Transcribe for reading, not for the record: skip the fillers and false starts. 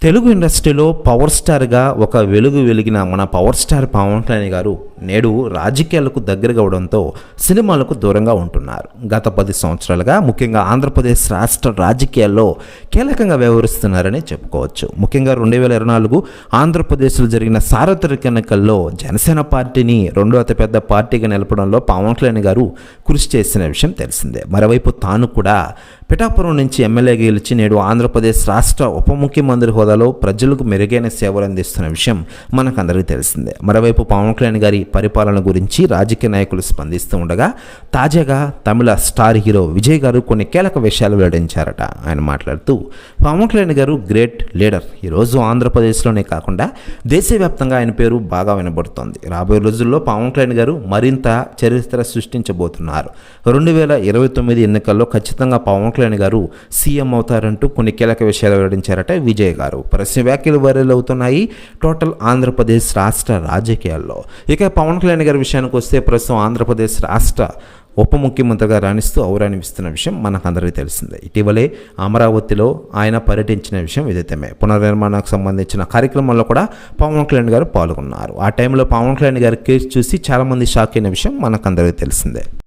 తెలుగు ఇండస్ట్రీలో పవర్ స్టార్గా ఒక వెలుగు వెలిగిన మన పవర్ స్టార్ పవన్ కళ్యాణ్ గారు నేడు రాజకీయాలకు దగ్గరగా అవడంతో సినిమాలకు దూరంగా ఉంటున్నారు. గత 10 సంవత్సరాలుగా ముఖ్యంగా ఆంధ్రప్రదేశ్ రాష్ట్ర రాజకీయాల్లో కీలకంగా వ్యవహరిస్తున్నారని చెప్పుకోవచ్చు. ముఖ్యంగా 2024 ఆంధ్రప్రదేశ్లో జరిగిన సార్వత్రిక ఎన్నికల్లో జనసేన పార్టీని రెండో అతిపెద్ద పార్టీగా నిలపడంలో పవన్ కళ్యాణ్ గారు కృషి చేసిన విషయం తెలిసిందే. మరోవైపు తాను కూడా పిఠాపురం నుంచి ఎమ్మెల్యేగా గెలిచి నేడు ఆంధ్రప్రదేశ్ రాష్ట్ర ఉప ముఖ్యమంత్రి హోదాలో ప్రజలకు మెరుగైన సేవలు అందిస్తున్న విషయం మనకందరికీ తెలిసిందే. మరోవైపు పవన్ కళ్యాణ్ గారి పరిపాలన గురించి రాజకీయ నాయకులు స్పందిస్తూ ఉండగా తాజాగా తమిళ స్టార్ హీరో విజయ్ గారు కొన్ని కీలక విషయాలు వెల్లడించారట. ఆయన మాట్లాడుతూ పవన్ కళ్యాణ్ గారు గ్రేట్ లీడర్. ఈరోజు ఆంధ్రప్రదేశ్లోనే కాకుండా దేశవ్యాప్తంగా ఆయన పేరు బాగా వినబడుతోంది. రాబోయే రోజుల్లో పవన్ కళ్యాణ్ గారు మరింత చరిత్ర సృష్టించబోతున్నారు. 2029 ఎన్నికల్లో ఖచ్చితంగా పవన్ కళ్యాణ్ గారు సీఎం అవుతారంటూ కొన్ని కీలక విషయాలు వెల్లడించారట విజయ్ గారు. ప్రశ్న వ్యాఖ్యలు వైరల్ అవుతున్నాయి టోటల్ ఆంధ్రప్రదేశ్ రాష్ట్ర రాజకీయాల్లో. ఇక పవన్ కళ్యాణ్ గారి విషయానికి వస్తే ప్రస్తుతం ఆంధ్రప్రదేశ్ రాష్ట్ర ఉప ముఖ్యమంత్రిగా రాణిస్తూ ఔరాణిస్తున్న విషయం మనకందరికీ తెలిసిందే. ఇటీవలే అమరావతిలో ఆయన పర్యటించిన విషయం విదితమే. పునర్నిర్మాణానికి సంబంధించిన కార్యక్రమంలో కూడా పవన్ కళ్యాణ్ గారు పాల్గొన్నారు. ఆ టైంలో పవన్ కళ్యాణ్ గారి కేసు చూసి చాలామంది షాక్ అయిన విషయం మనకందరికీ తెలిసిందే.